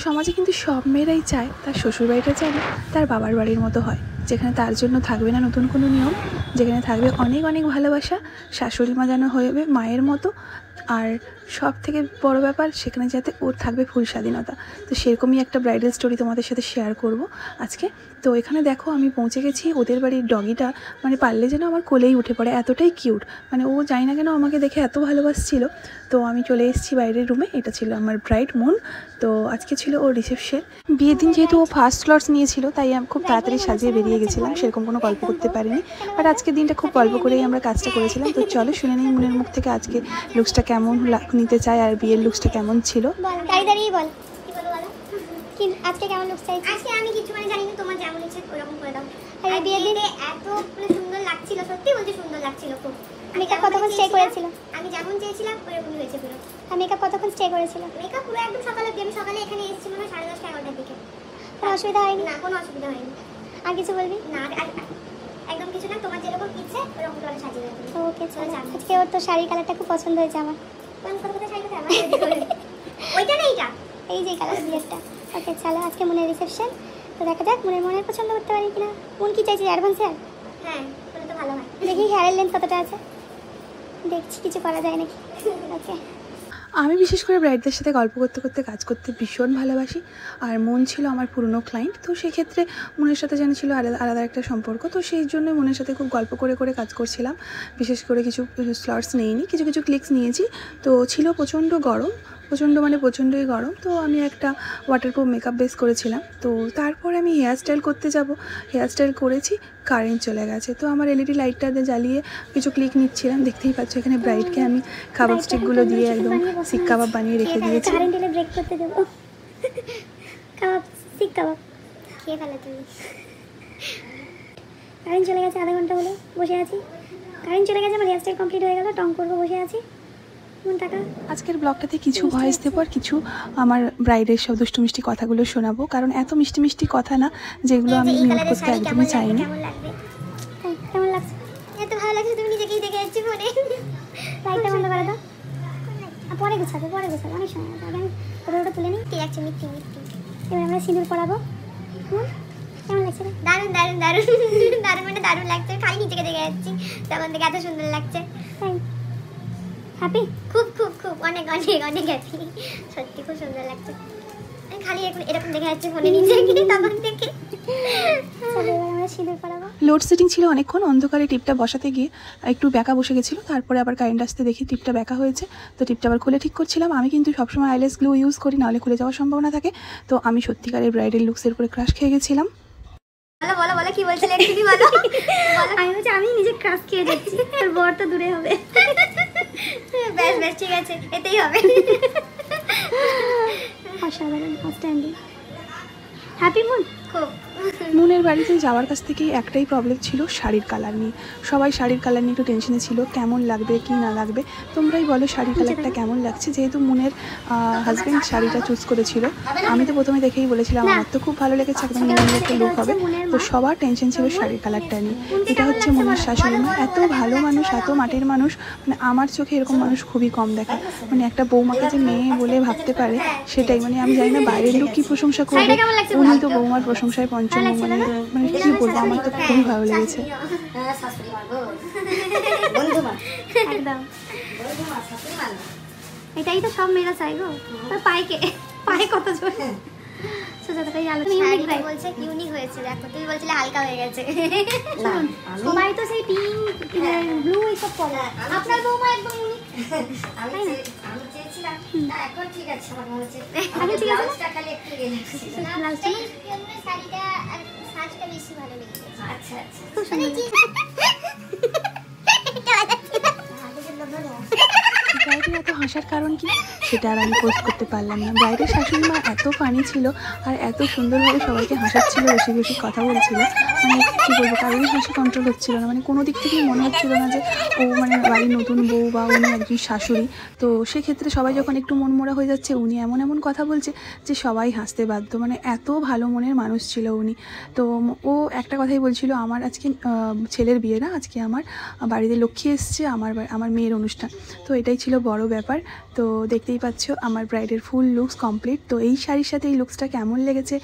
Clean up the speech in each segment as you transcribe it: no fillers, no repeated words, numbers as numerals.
সমাজে কিন্তু সব মেয়েরাই চায় তার শ্বশুরবাড়িটা যেন তার বাবার বাড়ির মতো হয়, যেখানে তার জন্য থাকবে না নতুন কোনো নিয়ম, যেখানে থাকবে অনেক অনেক ভালোবাসা, শাশুড়ি মা যেন হবে মায়ের মতো, আর সব থেকে বড় ব্যাপার সেখানে যাতে ওর থাকবে ফুল স্বাধীনতা। তো সেরকমই একটা ব্রাইডাল স্টোরি তোমাদের সাথে শেয়ার করব আজকে। তো এখানে দেখো আমি পৌঁছে গেছি। ওদের বাড়ির ডগিটা মানে পারলে যেন আমার কোলেই উঠে পড়ে, এতটাই কিউট। মানে ও জানি না কেন আমাকে দেখে এত ভালোবাসছিল। তো আমি চলে এসেছি বাইরের রুমে। এটা ছিল আমার ব্রাইড মুন। তো আজকে ছিল ওর রিসেপশন। বিয়ের দিন যেহেতু ও ফার্স্ট স্লটস নিয়েছিল তাই আমি খুব তাড়াতাড়ি সাজিয়ে বেরিয়ে গেছিলাম, সেরকম কোনো গল্প করতে পারিনি। বাট আজকের দিনটা খুব গল্প করেই আমরা কাজটা করেছিলাম। তো চলো শুনে নিই মুনের মুখ থেকে আজকে লুকসটা কেমন নিতে চায় আর বিয়ের লুকসটা কেমন ছিল। দাঁড়িয়ে বল কি বলো বলো কি আজকে কেমন লুকস চাইছিস? আজকে আমি কিছু মানে জানি না, তোমার যেমন ইচ্ছে ওরকম করে দাও। আর বিয়ের দিনে এত মানে সুন্দর লাগছিল, সত্যি বলতে সুন্দর লাগছিল খুব। মেকআপ কতক্ষণ স্টে করেছিল? আমি যেমন চেয়েছিলাম ওরকমই হয়েছে পুরো। আর মেকআপ কতক্ষণ স্টে করেছিল? মেকআপ পুরো একদম সকালে, আমি সকালে এখানে এসেছি মানে 10:30 11টার দিকে। কোনো অসুবিধা হয়নি? না কোনো অসুবিধা হয়নি। আর কিছু বলবি? না একদম কিছু না, তোমার যেরকম ইচ্ছে ওরকম করে সাজিয়ে দেব। ওকে চলো। আজকে ওর তো শাড়ি কালারটা খুব পছন্দ হয়েছে আমার। কোন কত শাড়িটা আমার ওইটা না এইটা, এই যে কালার বিয়েরটা। ওকে চলো আজকে মনের রিসেপশন। তো দেখা যাক মনের পছন্দ করতে পারি কিনা। মন কি চাইছে? Advance hair? হ্যাঁ তাহলে তো ভালো হয়। দেখি হেয়ারের লেন্থ কতটা আছে, দেখছি কিছু করা যায় নাকি। ওকে। আমি বিশেষ করে ব্রাইডদের সাথে গল্প করতে করতে কাজ করতে ভীষণ ভালোবাসি। আর মন ছিল আমার পুরনো ক্লায়েন্ট, তো সেক্ষেত্রে মনের সাথে যেন ছিল আলাদা একটা সম্পর্ক। তো সেই জন্য মনের সাথে খুব গল্প করে করে কাজ করছিলাম। বিশেষ করে কিছু স্লটস নেইনি, কিছু ক্লিকস নিয়েছি। তো ছিল প্রচণ্ড গরম, প্রচণ্ডই গরম। তো আমি একটা ওয়াটারপ্রুফ মেকআপ বেস করেছিলাম। তো তারপর আমি হেয়ার স্টাইল করতে যাব। হেয়ার স্টাইল করেছি, কারেন্ট চলে গেছে। তো আমার এলইডি লাইটটা জ্বালিয়ে কিছু ক্লিক নিচ্ছিলাম। দেখতেই পাচ্ছ এখানে ব্রাইডকে আমি কাবাব স্টিকগুলো দিয়ে একদম শিক কাবাব বানিয়ে রেখে দিয়েছি। কারেন্ট এলে ব্রেক করতে দেবো। কাবাব শিক কাবাব খেয়ে ফেলে তুমি। কারেন্ট চলে গেছে, আধা ঘন্টা হলো বসে আছি। কারেন্ট চলে গেছে, আমার হেয়ার স্টাইল কমপ্লিট হয়ে গেল। টং করবো, বসে আছি। আজকের ব্লগটাতে কিছু ভয়েস দেবো আর কিছু আমার ব্রাইডের সব দুষ্টু মিষ্টি কথাগুলো শোনাবো, কারণ এত মিষ্টি মিষ্টি কথা না যেগুলো আমি মিউট করতে একদমই চাইনি। কেমন লাগছে? এত ভালো লাগছে, তুমি নিজেকেই দেখে যাচ্ছি ফোনে। লাইটটা বন্ধ করে দাও। পরে গোছাবো অনেক সময় আছে। আগে আমি ফটোটা তুলে নিই। ঠিক আছে, মিষ্টি। এবার আমরা সিঁদুর পরাবো। কেমন লাগছে? দারুণ মানে দারুণ লাগছে। খালি নিজেকে দেখে যাচ্ছি, তখন থেকে এত সুন্দর লাগছে। হ্যাপি? খুব অনেক হ্যাপি। সত্যি খুব সুন্দর লাগছে। আমি খালি এরকম দেখে যাচ্ছি ফোনে নিজেকে, তখন থেকে। লোডশেডিং ছিল অনেকক্ষণ। অন্ধকারে টিপটা বসাতে গিয়ে একটু ব্যাকা বসে গেছিলো। তারপরে আবার কারেন্ট আসতে দেখি টিপটা ব্যাকা হয়েছে। তো টিপটা আবার খুলে ঠিক করছিলাম। আমি কিন্তু সবসময় আইলেস গ্লু ইউজ করি, নাহলে খুলে যাওয়ার সম্ভাবনা থাকে। তো আমি সত্যিকারের ব্রাইডাল লুকসের উপরে ক্রাশ খেয়ে গেছিলাম। বলো কি বলছিলে একটু বলো। আমি বলছি আমি নিজে ক্রাশ খেয়ে যাচ্ছি, আর বর তো দূরে হবে। বেশ ঠিক আছে, এতেই হবে। অসাধারণ, আউটস্ট্যান্ডিং। Happy moon. খুব। মুনের বাড়িতে যাওয়ার কাছ থেকেই একটাই প্রবলেম ছিল, শাড়ির কালার নিয়ে। সবাই শাড়ির কালার নিয়ে একটু টেনশনে ছিল, কেমন লাগবে কি না লাগবে। তোমরাই বলো শাড়ির কালারটা কেমন লাগছে। যেহেতু মুনের হাজব্যান্ড শাড়িটা চুজ করেছিল, আমি তো প্রথমে দেখেই বলেছিলাম আমার তো খুব ভালো লেগেছে, একদম মুনের একটা লুক হবে। তো সবার টেনশন ছিল শাড়ির কালারটা নিয়ে। এটা হচ্ছে মুনের শাশুড়ি মা। এত ভালো মানুষ, এত মাটির মানুষ, মানে আমার চোখে এরকম মানুষ খুবই কম দেখা। মানে একটা বৌমাকে যে মেয়ে বলে ভাবতে পারে, সেটাই। মানে আমি জানি না বাইরের লোক কি প্রশংসা করবে, উনি তো বৌমার প্রশংসায় পঞ্চম। মানে কি বলবো, আমার তো খুবই ভালো লেগেছে। এটাই তো সব মেয়েরা চাই গো। পায়ে কত জোর। বলছে ইউনিক হয়েছে, দেখো তুমি বলছিলে হালকা হয়ে গেছে। সবাই তো সেই পিঙ্ক ব্লু এইসব পরে, আপনার বৌমা একদম ইউনিক। আমি চেয়েছিলাম না, এখন ঠিক আছে আমার মনে হচ্ছে। আমি ঠিক আছে খালি একটু গেছে শাড়িটা আর সাজটা বেশি ভালো লেগেছে। আচ্ছা খুব সুন্দর। ব্রাইডের এত হাসার কারণ কি সেটা আর আমি পোস্ট করতে পারলাম না। ব্রাইডের শাশুড়ি মা এত ফানি ছিল আর এত সুন্দরভাবে সবাইকে হাসাচ্ছিল, বেশি কথা বলছিল। মানে কী বলবো, কারোরই হাসি কন্ট্রোল হচ্ছিল না, মানে কোনো দিক থেকেই মনে হচ্ছিল না যে ও মানে বাড়ির নতুন বউ বা উনি একজন শাশুড়ি। তো সেক্ষেত্রে সবাই যখন একটু মনমরা হয়ে যাচ্ছে, উনি এমন এমন কথা বলছে যে সবাই হাসতে বাধ্য, মানে এত ভালো মনের মানুষ ছিল উনি। তো ও একটা কথাই বলছিল, আমার আজকে ছেলের বিয়ে না, আজকে আমার বাড়িতে লক্ষ্মী এসছে, আমার মেয়ের অনুষ্ঠান। তো এটাই ছিল বড় ব্যাপার। তো দেখতেই পাচ্ছ আমার ব্রাইডের ফুল লুকস কমপ্লিট। তো এই শাড়ির সাথে এই লুকসটা কেমন লেগেছে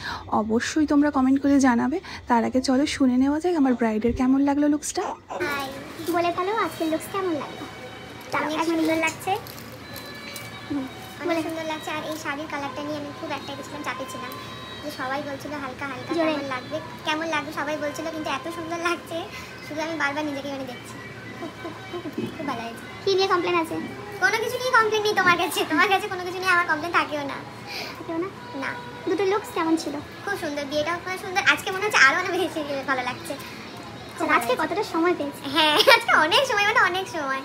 অবশ্যই তোমরা কমেন্ট করে জানাবে। তার আগে চলো শুনে নেওয়া যাক আমার ব্রাইডের কেমন লাগলো লুকসটা। বলে ফেলো আজকের লুকস কেমন লাগলো? অনেক সুন্দর লাগছে, অনেক সুন্দর লাগছে। আর এই শাড়ির কালারটা নিয়ে আমি খুব একটা গেছিলাম, চাপে ছিলাম যে সবাই বলছিল হালকা হালকা কেমন লাগবে কেমন লাগবে, সবাই বলছিল, কিন্তু এত সুন্দর লাগছে শুধু আমি বারবার নিজেকে মানে দেখছি। খুব খুব খুব খুব ভালো হয়েছে। কী নিয়ে কমপ্লেন আছে? কোনো কিছু নিয়ে কমপ্লেন নেই তোমার কাছে, তোমার কাছে কোনো কিছু নিয়ে আমার কমপ্লেন থাকেও না, থাকেও না। না, দুটো লুকস কেমন ছিল? খুব সুন্দর, বিয়েটাও খুব সুন্দর। আজকে মনে হচ্ছে আরও অনেক বেশি ভালো লাগছে। আজকে কতটা সময় পেয়েছি? হ্যাঁ, আজকে অনেক সময়, মানে অনেক সময়।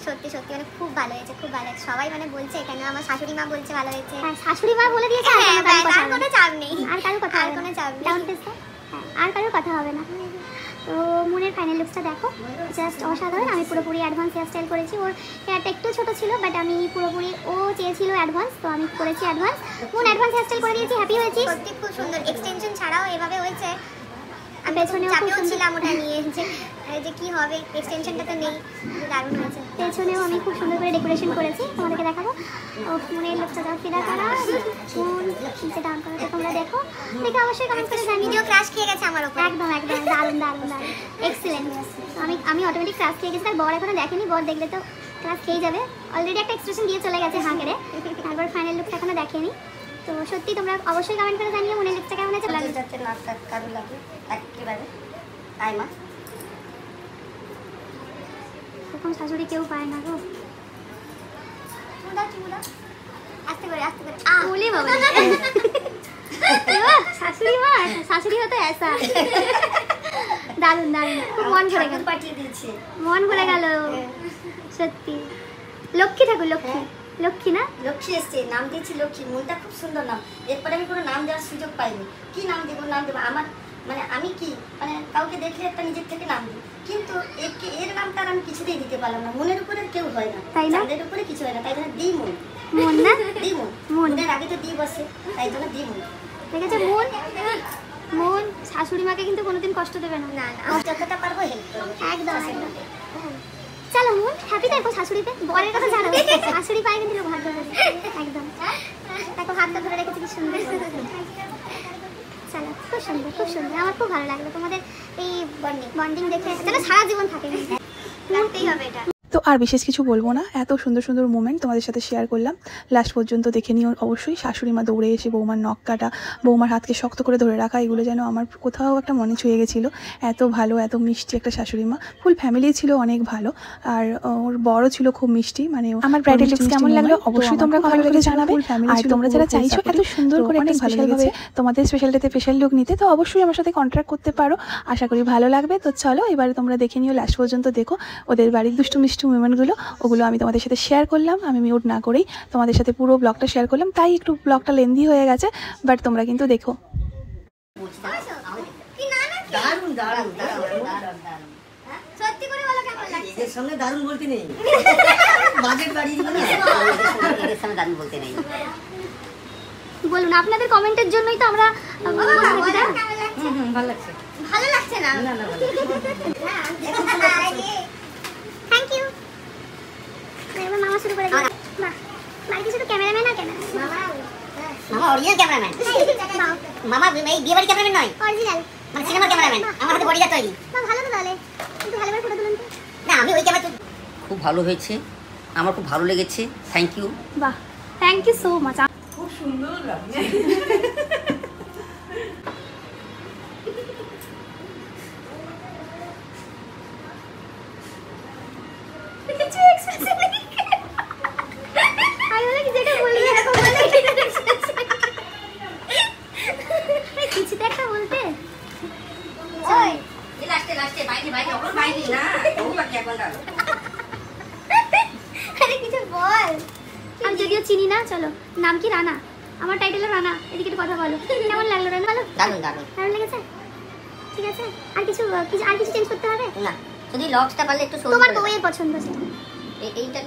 সত্যি সত্যি মানে খুব ভালো হয়েছে, খুব ভালো হয়েছে। সবাই মানে বলছে, এখানে আমার শাশুড়ি মা বলছে ভালো হয়েছে। হ্যাঁ, শাশুড়ি মা বলে দিয়েছে, আর কোনো চাপ নেই, আর কারোর কথা, আর কোনো চাপ নেই, আর কারোর কথা হবে না। তো মনের ফাইনাল লুকসটা দেখো, জাস্ট অসাধারণ। আমি পুরোপুরি অ্যাডভান্স হেয়ার স্টাইল করেছি। ওর হেয়ারটা একটু ছোটো ছিল, বাট আমি পুরোপুরি, ও চেয়েছিল অ্যাডভান্স, তো আমি করেছি অ্যাডভান্স। মন অ্যাডভান্স হেয়ার স্টাইল করে দিয়েছি, হ্যাপি হয়েছি। সত্যি খুব সুন্দর, এক্সটেনশন ছাড়াও এভাবে হয়েছে। আমি পেছনেও চাপেও ছিলাম ওটা নিয়ে যে কি হবে, এক্সটেনশনটা তো নেই, দারুণ হয়েছে। পেছনেও আমি খুব সুন্দর করে ডেকোরেশন করেছি, তোমাদেরকে দেখাবো। মনের লুকসটা যাও ফিদা করা, মন নিচে ডাউন করা, তোমরা দেখো, দেখে অবশ্যই কমেন্ট করে জানিও। ভিডিও ক্রাশ খেয়ে গেছে আমার উপর, একদম একদম দারুণ দারুণ দারুণ, এক্সিলেন্ট। আমি অটোমেটিক ক্রাশ খেয়ে গেছি, আর বর এখনো দেখেনি, বর দেখলে তো ক্রাশ খেয়ে যাবে। অলরেডি একটা এক্সপ্রেশন দিয়ে চলে গেছে হাঁ করে, তারপর ফাইনাল লুকটা এখনো দেখেনি। তো সত্যি তোমরা অবশ্যই কমেন্ট করে জানিও মনের লুকটা কেমন আছে। এরকম শাশুড়ি কেউ পায় না গো। আস্তে করে আস্তে করে বলি বাবা, শাশুড়ি মা, শাশুড়ি হতে এসা। দারুণ দারুণ, খুব মন ভরে গেল, পাঠিয়ে দিয়েছে, মন ভরে গেল সত্যি। লক্ষ্মী ঠাকুর, লক্ষ্মী লক্ষ্মী না, লক্ষ্মী এসছে, নাম দিয়েছি লক্ষ্মী। মনটা খুব সুন্দর নাম। এরপরে আমি কোনো নাম দেওয়ার সুযোগ পাইনি। কি নাম দেবো, নাম দেবো আমার, মানে আমি কি, মানে কাউকে দেখলে একটা নিজের থেকে নাম দিই, কিন্তু এর নামটা আমি কিছুতেই দিতে পারলাম না। মনের উপরে কেউ হয় না, তাই না, চাঁদের উপরে কিছু হয় না, তাই জন্য দিই মন। মন না, দিই মন, মনের আগে তো দিই বসে, তাই জন্য দিই মন। ঠিক আছে, মন মন শাশুড়ি মাকে কিন্তু কোনোদিন কষ্ট দেবে না, না না, যতটা পারবো হেল্প করবো, একদম একদম। চলো মন, হ্যাপি থাকো শাশুড়িতে, বরের কথা জানো, শাশুড়ি পায় কিন্তু লোক ভাগ্য একদম। দেখো হাতটা ধরে রেখেছি কি সুন্দর। চলো, খুব সুন্দর খুব সুন্দর, আমার খুব ভালো লাগলো তোমাদের এই বন্ডিং দেখে, যেন সারা জীবন থাকে, রাখতেই হবে এটা। তো আর বিশেষ কিছু বলবো না, এত সুন্দর সুন্দর মোমেন্ট তোমাদের সাথে শেয়ার করলাম। লাস্ট পর্যন্ত দেখে নিও অবশ্যই। শাশুড়ি মা দৌড়ে এসে বৌমার নখ কাটা, বৌমার হাতকে শক্ত করে ধরে রাখা, এগুলো যেন আমার কোথাও একটা মনে ছুঁয়ে গেছিলো। এত ভালো, এত মিষ্টি একটা শাশুড়ি মা। ফুল ফ্যামিলি ছিল অনেক ভালো, আর ওর বড় ছিল খুব মিষ্টি। মানে আমার ব্রাইডাল লুকস কেমন লাগলো অবশ্যই তোমরা কমেন্ট করে জানাবে। আর তোমরা যারা চাইছো এত সুন্দর করে অনেক ভালো লেগেছে তোমাদের স্পেশাল ডেতে স্পেশাল লুক নিতে, তো অবশ্যই আমার সাথে কন্ট্যাক্ট করতে পারো, আশা করি ভালো লাগবে। তো চলো এবারে তোমরা দেখে নিও, লাস্ট পর্যন্ত দেখো ওদের বাড়ির দুষ্টু মিষ্টি মোমেন্টগুলো, ওগুলো আমি তোমাদের সাথে শেয়ার করলাম। আমি মিউট না করেই তোমাদের সাথে পুরো ব্লগটা শেয়ার করলাম, তাই একটু ব্লগটা লেন্দি হয়ে গেছে, বাট তোমরা কিন্তু দেখো। সত্যি করে বলো কেমন লাগছে? এদের সামনে দারুণ বলতে নেই, বাজেট বাড়িয়ে দিবে না, এদের সামনে দারুণ বলতে নেই। বলুন, আপনাদের কমেন্টের জন্যই তো আমরা। ভালো লাগছে, ভালো লাগছে না, না না ভালো থ্যাংক ইউ। এবার মামা শুরু করে দিন। মা বাড়িতে শুধু ক্যামেরাম্যান আর ক্যামেরা, মামা অরিজিনাল ক্যামেরাম্যান। মামা এই বিয়ে বাড়ি ক্যামেরাম্যান নয়, অরিজিনাল মানে সিনেমা ক্যামেরাম্যান। আমার হাতে বডিটা তৈরি। মা ভালো তো তাহলে, একটু ভালো করে ফটো তুলুন তো। না আমি ওই ক্যামেরা। খুব ভালো হয়েছে, আমার খুব ভালো লেগেছে, থ্যাংক ইউ। বাহ, থ্যাংক ইউ সো মাচ। খুব সুন্দর লাগছে। কিছু এক্সপ্রেশন নেই, আমি বলে কি যেটা বলবো এরকম বলে কিছু তো একটা বলতে। ওই লাস্টে লাস্টে বাইরে বাইরে ওর বাইরে না, ও বাকি এখন দাও। আরে কিছু বল। আমি যদিও চিনি না, চলো। নাম কি? রানা। আমার টাইটেল রানা। এদিকে একটু কথা বলো, কেমন লাগলো রানা? ভালো, দারুণ দারুণ দারুণ লেগেছে। ঠিক আছে? আর কিছু চেঞ্জ করতে হবে না, যদি লক্সটা পারলে একটু সরু তোমার করে দাও। বউয়ের পছন্দ সেটা। এইটা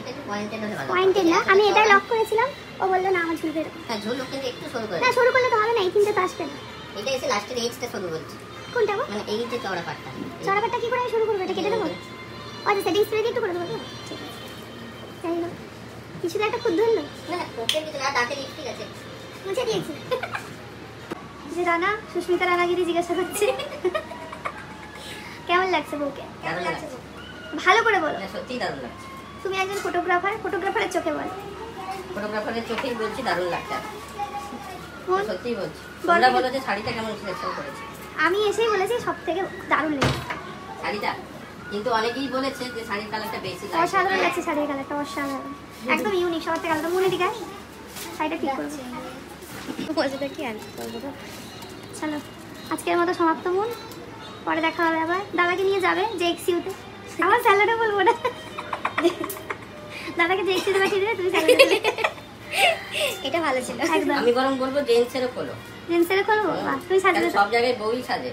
একটু পয়েন্টেড হলে ভালো। পয়েন্টেড না, আমি এটাই লক করেছিলাম, ও বললো না আমার ঝুলবে এরকম। হ্যাঁ, ঝুল কিন্তু একটু সরু করে না দাও। সরু করলে তো হবে না, এই তিনটে তো আসবে না। এটা এসে লাস্টের এজটা সরু বলছে, কোনটা গো? মানে এই যে চওড়া পাটটা। চড়াবারটা কি করে আমি শুরু করবো? এটা কেটে দেবো? আচ্ছা সেটিং স্প্রে দিয়ে একটু করে দেবো তো? ঠিক আছে। যাই হোক, কিছু তো একটা খুদ ধরলো, না না, কোকের কিছু না, দাঁতে লিপস্টিক আছে। মুছে দিয়েছি। যে রানা, সুস্মিতা রানাগিরি জিজ্ঞাসা করছে কেমন লাগছে বউকে? দারুণ লাগছে। ভালো করে বলো। না, সত্যিই দারুণ লাগছে। তুমি একজন ফটোগ্রাফারের চোখে বলো। ফটোগ্রাফারের চোখেই বলছি দারুণ লাগছে। মন, সত্যিই বলছি। বলো। তোমরা বলো যে শাড়িটা কেমন সিলেকশন করেছে। আমি এসেই বলেছি সব থেকে দারুণ লেগেছে। শাড়িটা কিন্তু অনেকেই বলেছে যে শাড়ির কালারটা বেশি অসাধারণ লাগছে শাড়ির কালারটা, অসাধারণ, একদম ইউনিক, সবার থেকে আলাদা। মনে দিকে আয়, শাড়িটা ঠিক করবো। মজাটা কি আর করবো তো। চলো আজকের মতো সমাপ্ত মন, পরে দেখা হবে আবার। দাদাকে নিয়ে যাবে যে এক্সিউতে, আমার স্যালাডও বলবো না, দাদাকে যে এক্সিউতে পাঠিয়ে দেবে, তুমি স্যালাড বলবে। এটা ভালো ছিল একদম। আমি বরং বলবো জেন্টসেরও খোলো। জেন্টসের খোলবো? বাহ, তুমি সাজবে কারণ সব জায়গায় বউই সাজে।